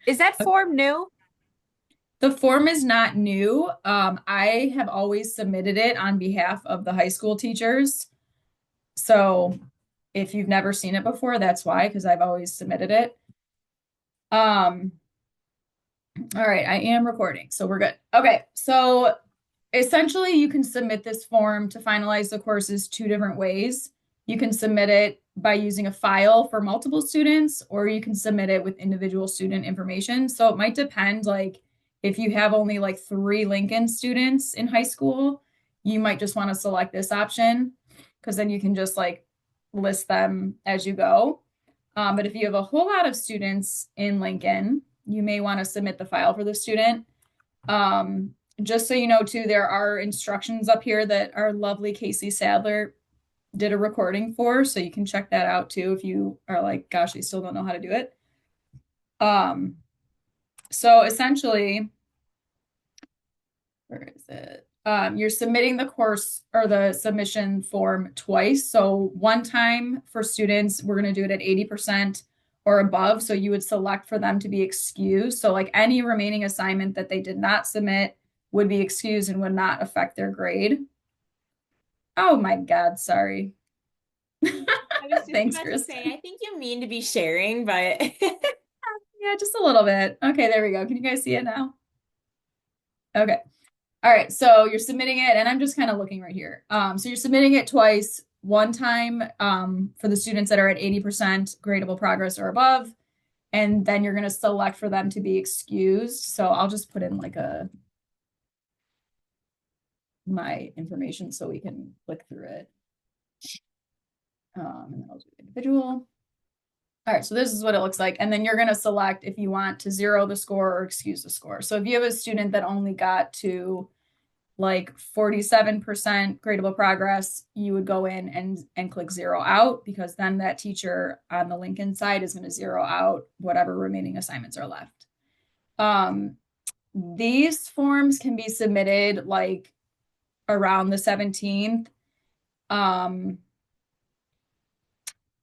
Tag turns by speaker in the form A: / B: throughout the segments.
A: Is that form new?
B: The form is not new. I have always submitted it on behalf of the high school teachers. So if you've never seen it before, that's why, because I've always submitted it. Um, all right, I am recording, so we're good. Okay, so essentially you can submit this form to finalize the courses two different ways. You can submit it by using a file for multiple students, or you can submit it with individual student information. So it might depend, like if you have only like three Lincoln students in high school, you might just want to select this option because then you can just like list them as you go. But if you have a whole lot of students in Lincoln, you may want to submit the file for the student. Um, just so you know, too, there are instructions up here that our lovely Casey Sadler did a recording for, so you can check that out too if you are like, gosh, I still don't know how to do it. Um, so essentially, where is it? You're submitting the course or the submission form twice. So one time for students, we're going to do it at 80% or above. So you would select for them to be excused. So like any remaining assignment that they did not submit would be excused and would not affect their grade. Oh my God, sorry.
A: I was just
B: Thanks,
A: about to say,
B: Kristen.
A: I think you mean to be sharing, but
B: Yeah, just a little bit. Okay, there we go. Can you guys see it now? Okay. All right, so you're submitting it, and I'm just kind of looking right here. So you're submitting it twice, one time for the students that are at 80% gradable progress or above, and then you're going to select for them to be excused. So I'll just put in like a my information so we can click through it. And then I'll do individual. All right, so this is what it looks like. And then you're going to select if you want to zero the score or excuse the score. So if you have a student that only got to like 47% gradable progress, you would go in and click zero out because then that teacher on the Lincoln side is going to zero out whatever remaining assignments are left. Um, these forms can be submitted like around the 17th. Um,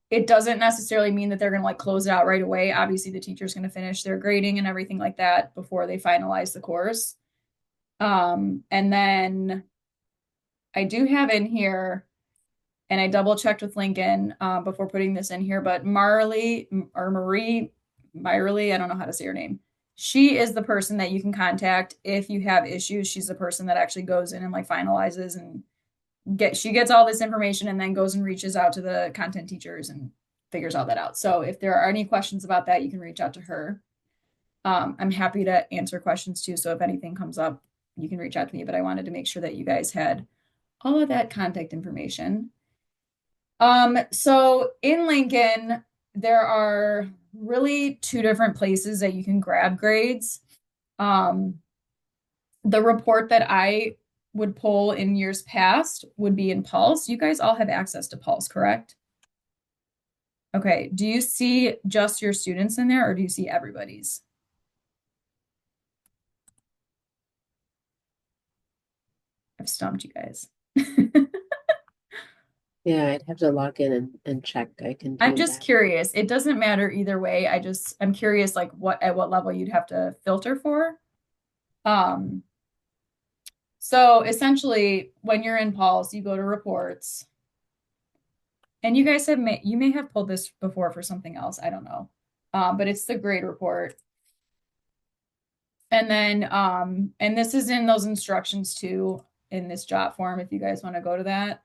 B: it doesn't necessarily mean that they're going to like close it out right away. Obviously, the teacher's going to finish their grading and everything like that before they finalize the course. And then I do have in here, and I double checked with Lincoln before putting this in here, but Marley or Marie Myrely, I don't know how to say her name. She is the person that you can contact if you have issues. She's the person that actually goes in and like finalizes and she gets all this information and then goes and reaches out to the content teachers and figures all that out. So if there are any questions about that, you can reach out to her. I'm happy to answer questions too. So if anything comes up, you can reach out to me. But I wanted to make sure that you guys had all of that contact information. So in Lincoln, there are really two different places that you can grab grades. Um, the report that I would pull in years past would be in Pulse. You guys all have access to Pulse, correct? Okay. Do you see just your students in there or do you see everybody's? I've stumped you guys.
C: Yeah, I'd have to log in and check. I can
B: I'm
C: do
B: just
C: that.
B: curious. It doesn't matter either way. I'm curious like what at what level you'd have to filter for. Um, so essentially when you're in Pulse, you go to reports. And you guys you may have pulled this before for something else. I don't know. But it's the grade report. And then and this is in those instructions too in this jot form if you guys want to go to that.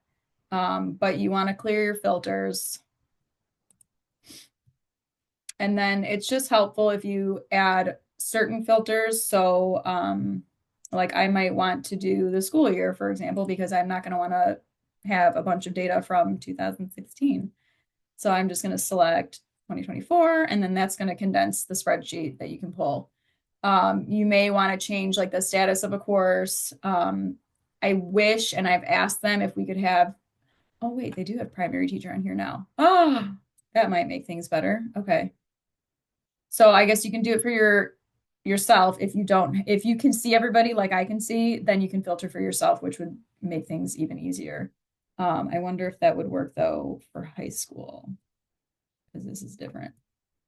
B: But you want to clear your filters. And then it's just helpful if you add certain filters. So like I might want to do the school year, for example, because I'm not going to want to have a bunch of data from 2016. So I'm just going to select 2024, and then that's going to condense the spreadsheet that you can pull. You may want to change like the status of a course. I wish, and I've asked them if we could have, oh, wait, they do have primary teacher on here now. Oh, that might make things better. Okay. So I guess you can do it for yourself. If you can see everybody like I can see, then you can filter for yourself, which would make things even easier. I wonder if that would work though for high school because this is different.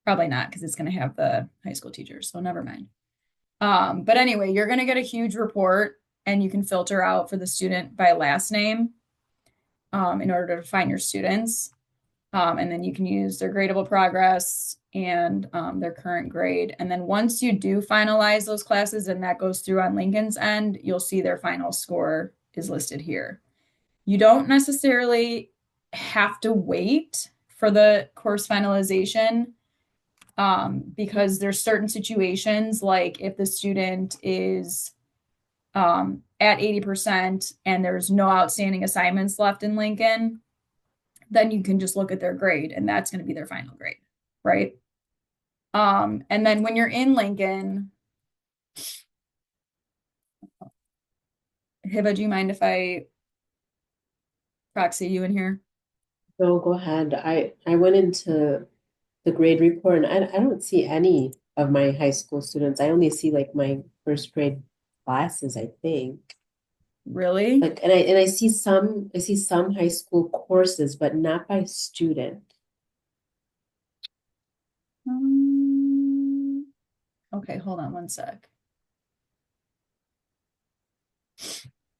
B: Probably not because it's going to have the high school teachers, so never mind. But anyway, you're going to get a huge report and you can filter out for the student by last name in order to find your students. And then you can use their gradable progress and their current grade. And then once you do finalize those classes and that goes through on Lincoln's end, you'll see their final score is listed here. You don't necessarily have to wait for the course finalization because there's certain situations like if the student is at 80% and there's no outstanding assignments left in Lincoln, then you can just look at their grade and that's going to be their final grade, right? And then when you're in Lincoln, Hiba, do you mind if I proxy you in here?
C: No, go ahead. I went into the grade report and I don't see any of my high school students. I only see like my first grade classes, I think.
B: Really?
C: Like and I see some high school courses, but not by student.
B: Okay, hold on one sec.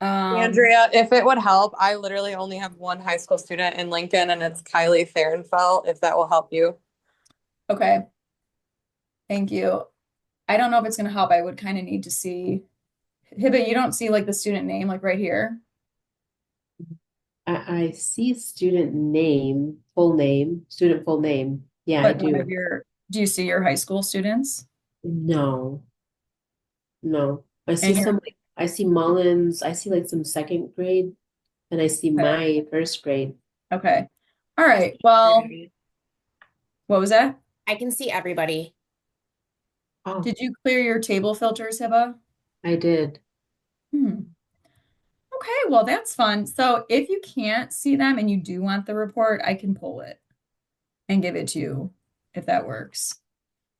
D: Andrea, if it would help, I literally only have one high school student in Lincoln, and it's Kylie Therenfeld, if that will help you.
B: Okay. Thank you. I don't know if it's going to help. I would kind of need to see. Hiba, you don't see like the student name like right here?
C: I see student name, full name, student full name. Yeah, I
B: But none
C: do.
B: of do you see your high school students?
C: No, no. I see
B: And you're
C: some, I see Mullins, I see like some second grade, and I see
B: okay.
C: my first grade.
B: Okay. All right. Well, what was that?
A: I can see everybody.
C: Oh,
B: Did you clear your table filters, Hiba?
C: I did.
B: Okay, well, that's fun. So if you can't see them and you do want the report, I can pull it and give it to you if that works.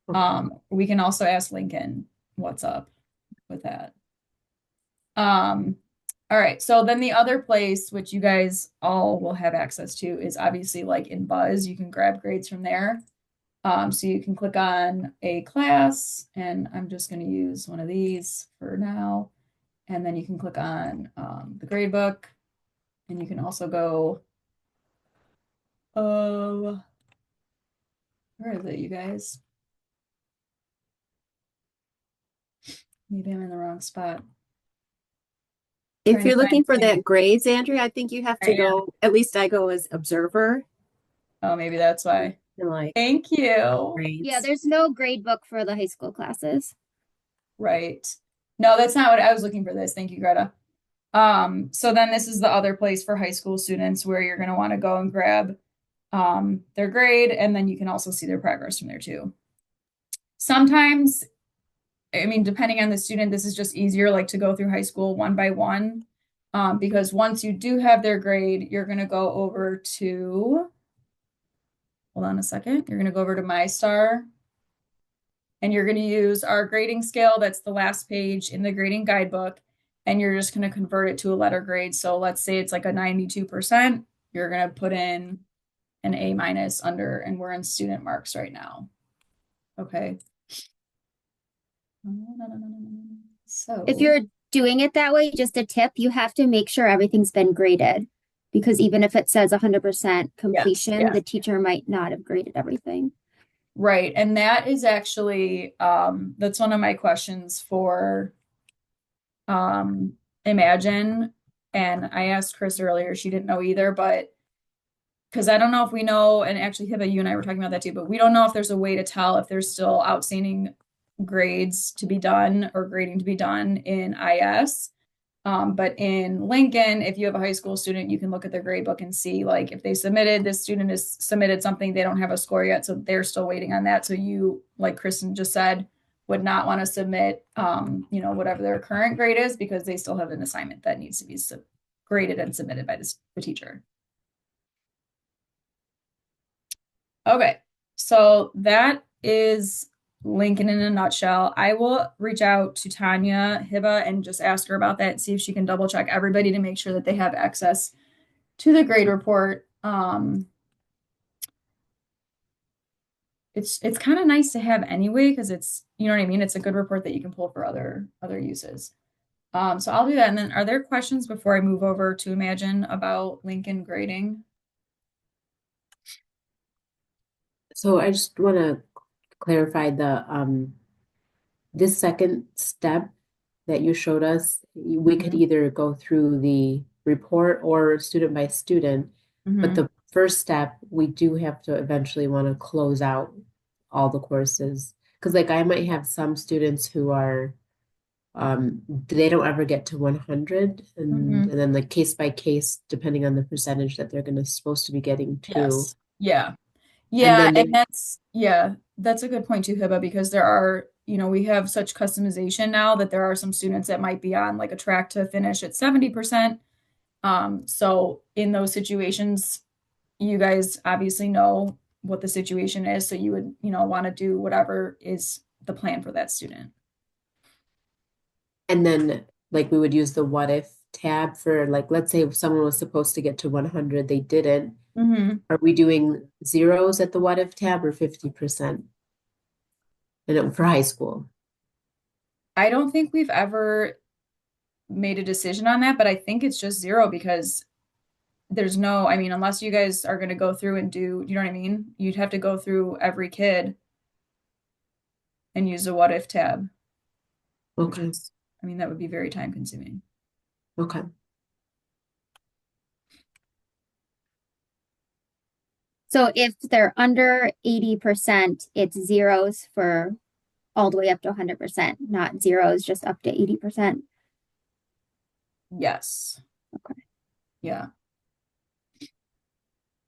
C: Okay.
B: We can also ask Lincoln what's up with that. All right, so then the other place which you guys all will have access to is obviously like in Buzz. You can grab grades from there. So you can click on a class, and I'm just going to use one of these for now. And then you can click on the grade book, and you can also go, where is it, you guys? Maybe I'm in the wrong spot.
E: If
B: Trying to
E: you're looking
B: find
E: for
B: things.
E: that grades, Andrea, I think you have to
B: I am.
E: go, at least I go as observer
B: Oh, maybe that's why.
E: and like
B: Thank you.
F: Yeah,
E: grades.
F: there's no grade book for the high school classes.
B: Right. No, that's not what I was looking for this. Thank you, Greta. So then this is the other place for high school students where you're going to want to go and grab their grade, and then you can also see their progress from there too. Sometimes, I mean, depending on the student, this is just easier like to go through high school one by one. Because once you do have their grade, you're going to go over to, hold on a second, you're going to go over to MyStar, and you're going to use our grading scale. That's the last page in the grading guidebook, and you're just going to convert it to a letter grade. So let's say it's like a 92%, you're going to put in an A- under, and we're in student marks right now. Okay. So
F: If you're doing it that way, just a tip, you have to make sure everything's been graded. Because even if it says 100% completion,
B: yeah.
F: the teacher might not have graded everything.
B: Right. And that is actually, that's one of my questions for Imagine. And I asked Chris earlier, she didn't know either, but because I don't know if we know, and actually Hiba, you and I were talking about that too, but we don't know if there's a way to tell if there's still outstanding grades to be done or grading to be done in IS. But in Lincoln, if you have a high school student, you can look at their grade book and see like if they submitted, this student has submitted something, they don't have a score yet, so they're still waiting on that. So you, like Kristen just said, would not want to submit, whatever their current grade is because they still have an assignment that needs to be graded and submitted by the teacher. Okay, so that is Lincoln in a nutshell. I will reach out to Tanya Hiba and just ask her about that and see if she can double check everybody to make sure that they have access to the grade report. it's kind of nice to have anyway because it's, you know what I mean? It's a good report that you can pull for other uses. So I'll do that. And then are there questions before I move over to Imagine about Lincoln grading?
C: So I just want to clarify this second step that you showed us. We could either go through the report or student by student, but
B: Mhm.
C: the first step, we do have to eventually want to close out all the courses. Because like I might have some students who are they don't ever get to 100 and
B: Mhm.
C: then like case by case, depending on the percentage that they're gonna supposed to be getting to.
B: Yes. Yeah.
C: And
B: Yeah,
C: then
B: and that's a good point too, Hiba, because there are, we have such customization now that there are some students that might be on like a track to finish at 70%. So in those situations, you guys obviously know what the situation is, so you would, want to do whatever is the plan for that student.
C: And then like we would use the what if tab for like let's say if someone was supposed to get to 100, they didn't. Are we doing zeros at the what if tab or 50%? And for high school.
B: I don't think we've ever made a decision on that, but I think it's just zero because there's no, I mean, unless you guys are going to go through and do, you know what I mean? You'd have to go through every kid and use the what if tab, which
C: Okay.
B: is, I mean, that would be very time consuming.
C: Okay.
F: So if they're under 80%, it's zeros for all the way up to 100%, not zeros just up to 80%.
B: Yes.
F: Okay.
B: Yeah.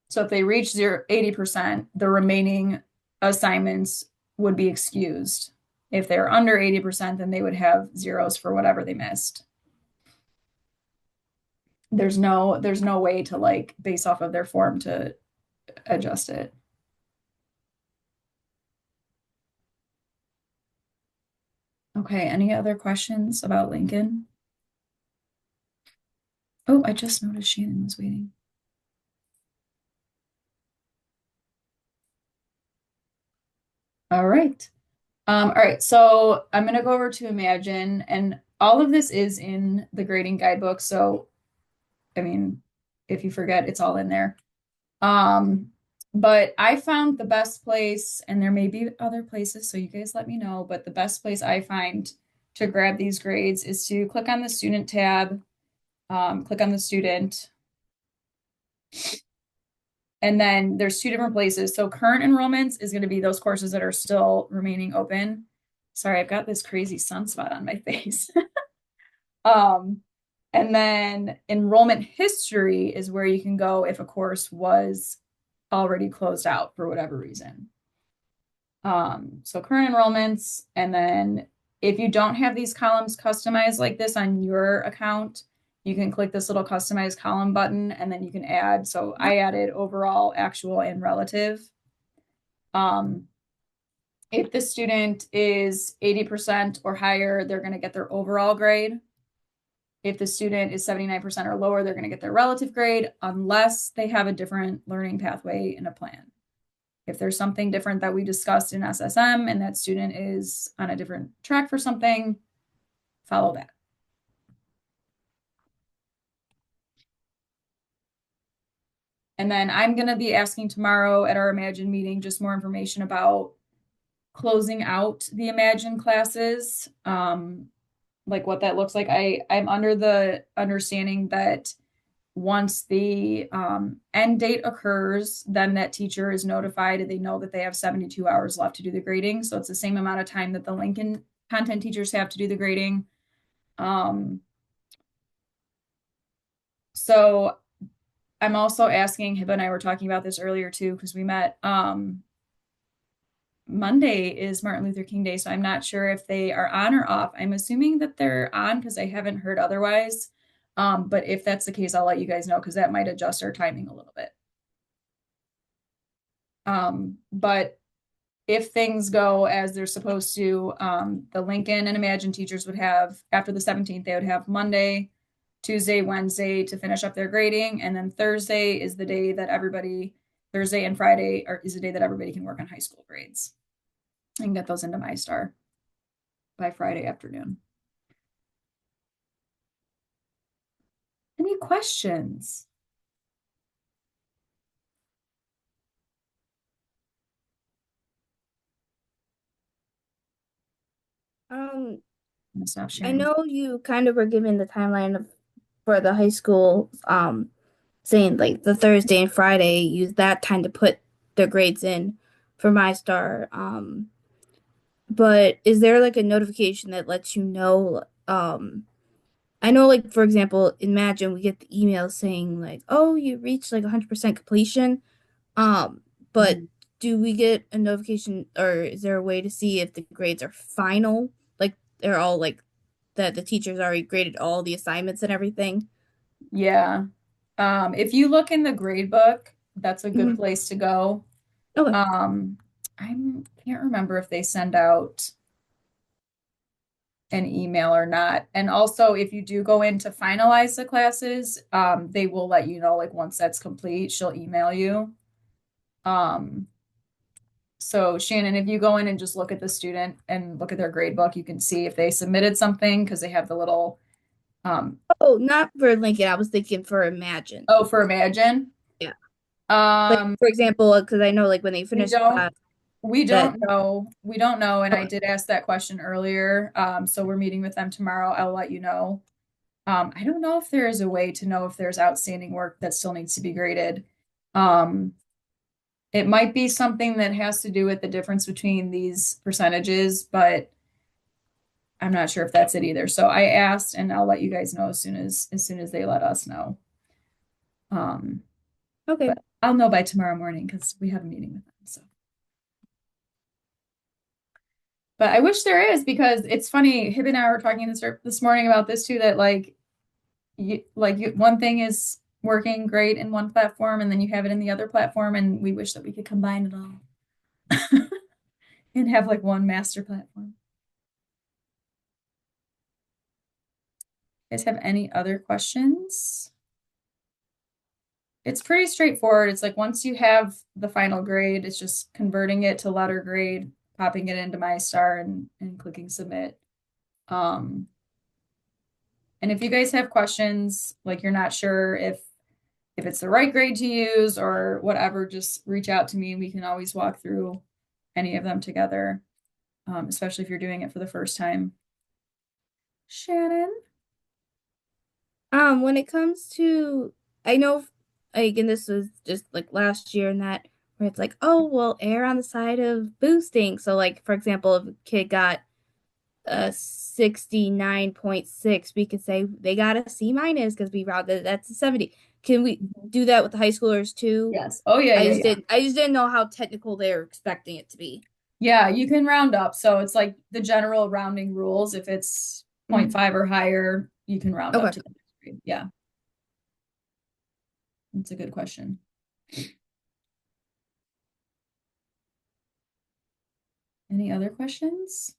B: So if they reach 80%, the remaining assignments would be excused. If they're under 80%, then they would have zeros for whatever they missed. There's no way to like base off of their form to adjust it. Okay, any other questions about Lincoln? Oh, I just noticed Shannon was waiting. All right. All right, so I'm gonna go over to Imagine, and all of this is in the grading guidebook. So, I mean, if you forget, it's all in there. But I found the best place, and there may be other places, so you guys let me know, but the best place I find to grab these grades is to click on the student tab, click on the student, and then there's two different places. So current enrollments is going to be those courses that are still remaining open. Sorry, I've got this crazy sunspot on my face. And then enrollment history is where you can go if a course was already closed out for whatever reason. So current enrollments, and then if you don't have these columns customized like this on your account, you can click this little customize column button and then you can add. So I added overall, actual, and relative. If the student is 80% or higher, they're going to get their overall grade. If the student is 79% or lower, they're going to get their relative grade unless they have a different learning pathway in a plan. If there's something different that we discussed in SSM and that student is on a different track for something, follow that. And then I'm going to be asking tomorrow at our Imagine meeting just more information about closing out the Imagine classes, like what that looks like. I'm under the understanding that once the end date occurs, then that teacher is notified and they know that they have 72 hours left to do the grading. So it's the same amount of time that the Lincoln content teachers have to do the grading. So I'm also asking, Hiba and I were talking about this earlier too, because we met Monday is Martin Luther King Day, so I'm not sure if they are on or off. I'm assuming that they're on because I haven't heard otherwise. But if that's the case, I'll let you guys know because that might adjust our timing a little bit. But if things go as they're supposed to, the Lincoln and Imagine teachers would have, after the 17th, they would have Monday, Tuesday, Wednesday to finish up their grading. And then Thursday is the day that everybody Thursday and Friday is a day that everybody can work on high school grades and get those into MyStar by Friday afternoon. Any questions?
G: Um,
B: I'm gonna stop
G: I
B: sharing.
G: know you kind of were given the timeline of for the high school, saying like the Thursday and Friday, use that time to put their grades in for MyStar. But is there like a notification that lets you know, I know like for example, imagine we get the email saying like, oh, you reached like 100% completion. But
C: Mhm.
G: do we get a notification or is there a way to see if the grades are final? Like they're all like that the teachers already graded all the assignments and everything?
B: Yeah. If you look in the grade book, that's a good
G: Mhm.
B: place to go.
G: Okay.
B: I can't remember if they send out an email or not. And also, if you do go in to finalize the classes, they will let you know, like once that's complete, she'll email you. So Shannon, if you go in and just look at the student and look at their grade book, you can see if they submitted something because they have the little,
G: Oh, not for Lincoln. I was thinking for Imagine.
B: oh, for Imagine.
G: Yeah. Like
B: Um,
G: for example, because I know like when they
B: we
G: finish
B: don't, we
G: that.
B: don't know. We don't know. And I
G: Okay.
B: did ask that question earlier. So we're meeting with them tomorrow. I'll let you know. I don't know if there is a way to know if there's outstanding work that still needs to be graded. Um, it might be something that has to do with the difference between these percentages, but I'm not sure if that's it either. So I asked, and I'll let you guys know as soon as they let us know.
G: Okay.
B: But I'll know by tomorrow morning because we have a meeting with them. So, but I wish there is because it's funny. Hib and I were talking this morning about this too. That one thing is working great in one platform, and then you have it in the other platform, and we wish that we could combine it all and have like one master platform. You guys have any other questions? It's pretty straightforward. It's like once you have the final grade, it's just converting it to letter grade, popping it into MyStar and clicking submit. And if you guys have questions, like you're not sure if it's the right grade to use or whatever, just reach out to me and we can always walk through any of them together, especially if you're doing it for the first time. Shannon?
G: When it comes to, I know, like, and this was just like last year and that, where it's like, oh, well, err on the side of boosting. So, like, for example, if a kid got a 69.6, we could say they got a C minus because we rounded that's a 70. Can we do that with the high schoolers too?
B: Yes. Oh yeah, yeah.
G: I just didn't know how technical they're expecting it to be.
B: Yeah, you can round up. So it's like the general rounding rules. If it's 0.5 or higher, you can round up
G: Okay.
B: to the next grade. Yeah. That's a good question. Any other questions?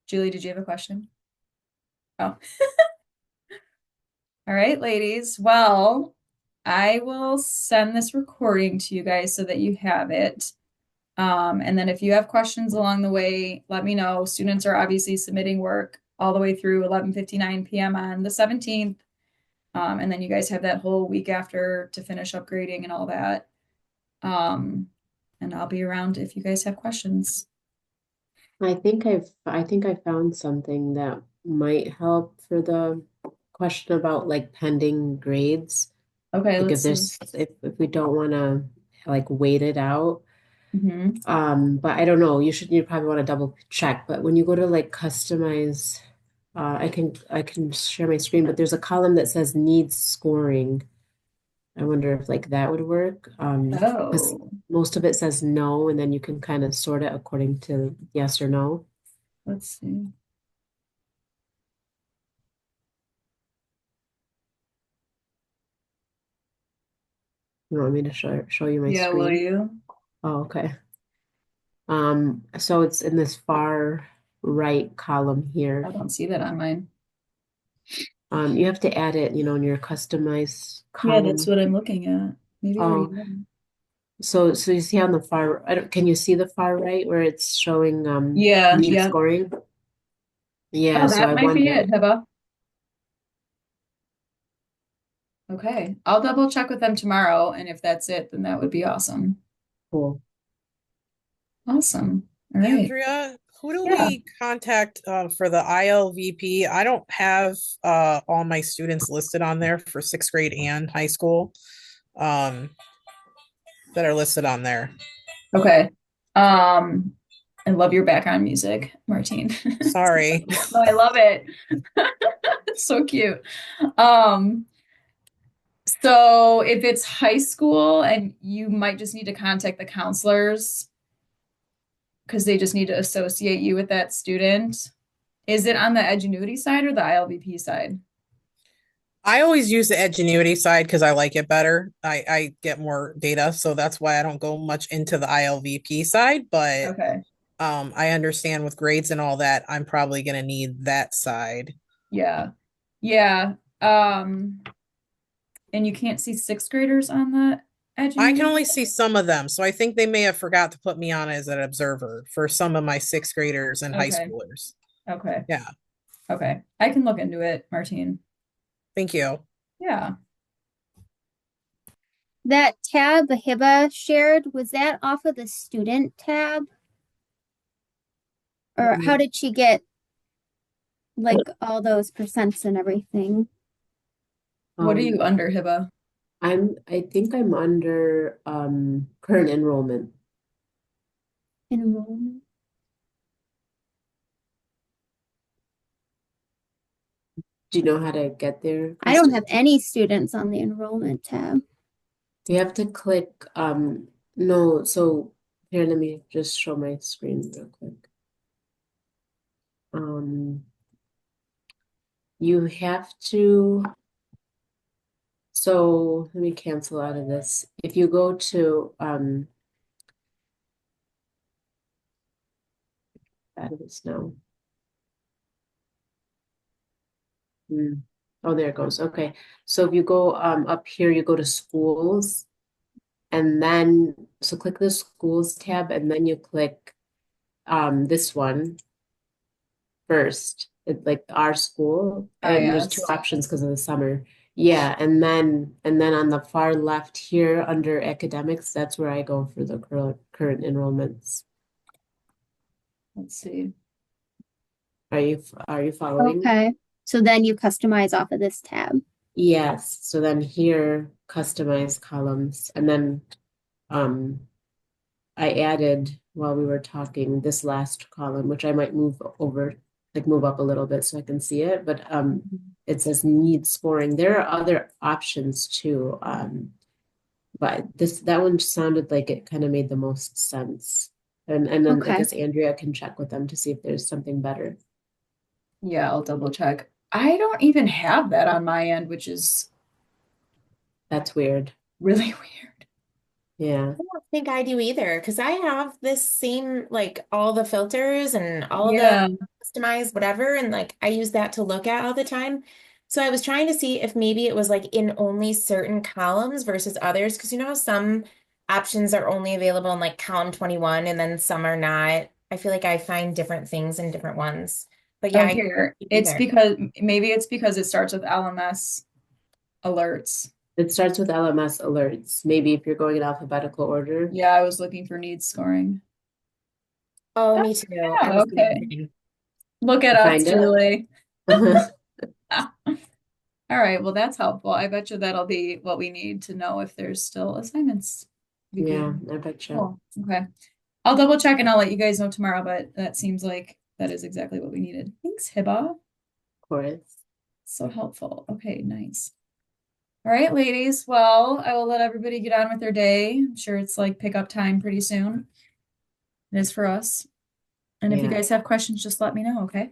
B: Julie, did you have a question? Oh. All right, ladies. Well, I will send this recording to you guys so that you have it. And then if you have questions along the way, let me know. Students are obviously submitting work all the way through 11:59 p.m. on the 17th. And then you guys have that whole week after to finish upgrading and all that. And I'll be around if you guys have questions.
C: I think I found something that might help for the question about like pending grades.
B: Okay,
C: Like
B: let's see.
C: if we don't want to like wait it out.
B: Mhm.
C: But I don't know, you probably want to double check. But when you go to like customize, I can share my screen, but there's a column that says needs scoring. I wonder if like that would work. Because
B: Oh,
C: most of it says no, and then you can kind of sort it according to yes or no.
B: let's see.
C: You want me to show you my
B: Yeah, will
C: screen?
B: you?
C: Oh, okay. So it's in this far right column
B: I
C: here.
B: don't see that on mine.
C: You have to add it, in your customized
B: Yeah, that's
C: column.
B: what I'm looking at. Maybe where
C: Oh,
B: you are.
C: so you see on the far, can you see the far right where it's showing
B: Yeah,
C: need
B: yeah.
C: scoring? Yeah,
B: Oh,
C: so
B: that
C: I
B: might be
C: wonder.
B: it, Hiba. Okay, I'll double check with them tomorrow, and if that's it, then that would be awesome.
C: Cool.
B: Awesome. All right.
H: Andrea, who do
B: Yeah.
H: we contact for the ILVP? I don't have all my students listed on there for sixth grade and high school that are listed on there.
B: Okay. I love your background music, Martine.
H: Sorry.
B: No, I love it. It's so cute. Um, so if it's high school, and you might just need to contact the counselors because they just need to associate you with that student. Is it on the Edgenuity side or the ILVP side?
H: I always use the Edgenuity side because I like it better. I get more data, so that's why I don't go much into the ILVP side. But
B: Okay.
H: I understand with grades and all that, I'm probably gonna need that side.
B: Yeah. Yeah. And you can't see sixth graders on the
H: I can
B: Edgenuity?
H: only see some of them, so I think they may have forgot to put me on as an observer for some of my sixth graders and high
B: Okay.
H: schoolers.
B: Okay.
H: Yeah,
B: Okay. I can look into it, Martine.
H: thank you.
B: Yeah.
F: That tab Hiba shared, was that off of the student tab? Or how did she get like all those percents and everything?
B: What are you under, Hiba?
C: I think I'm under current enrollment.
F: Enrollment.
C: Do you know how to get there,
F: I don't
C: Kristen?
F: have any students on the enrollment tab.
C: You have to click no, so here, let me just show my screen real quick. You have to, so let me cancel out of this. If you go to out of this now. Oh, there it goes. Okay. So if you go up here, you go to schools, and then so click the schools tab, and then you click this one first. It's like our school, and there's two
B: yes.
C: options because of the summer. Yeah, and then on the far left here under academics, that's where I go for the current enrollments.
B: Let's see.
C: Are you following?
F: Okay. So then you customize off of this tab.
C: Yes. So then here, customize columns, and then I added while we were talking this last column, which I might move over, like move up a little bit so I can see it. But it says need scoring. There are other options too. But that one sounded like it kind of made the most sense. And then I
F: Okay.
C: guess Andrea can check with them to see if there's something better.
B: Yeah, I'll double check. I don't even have that on my end, which is
C: That's weird.
B: really weird.
C: Yeah.
A: I don't think I do either, because I have this same, like, all the filters and all
B: Yeah.
A: the customized whatever, and like I use that to look at all the time. So I was trying to see if maybe it was like in only certain columns versus others, because you know how some options are only available in like column 21 and then some are not. I feel like I find different things in different ones. But yeah,
B: Oh,
A: I
B: here.
A: can't
B: It's
A: either.
B: because maybe it's because it starts with LMS alerts.
C: It starts with LMS alerts. Maybe if you're going in alphabetical order.
B: Yeah, I was looking for needs scoring.
A: Oh,
B: Oh,
A: me too.
B: yeah,
A: I was
B: okay.
A: thinking.
B: Look at us,
C: Find it?
B: Julie. All right, well, that's helpful. I bet you that'll be what we need to know if there's still assignments.
C: Yeah, I bet you.
B: Cool. Okay. I'll double check and I'll let you guys know tomorrow, but that seems like that is exactly what we needed. Thanks, Hiba.
C: Of course.
B: So helpful. Okay, nice. All right, ladies. Well, I will let everybody get on with their day. I'm sure it's like pickup time pretty soon. It is for us. And if you
C: Yeah.
B: guys have questions, just let me know, okay?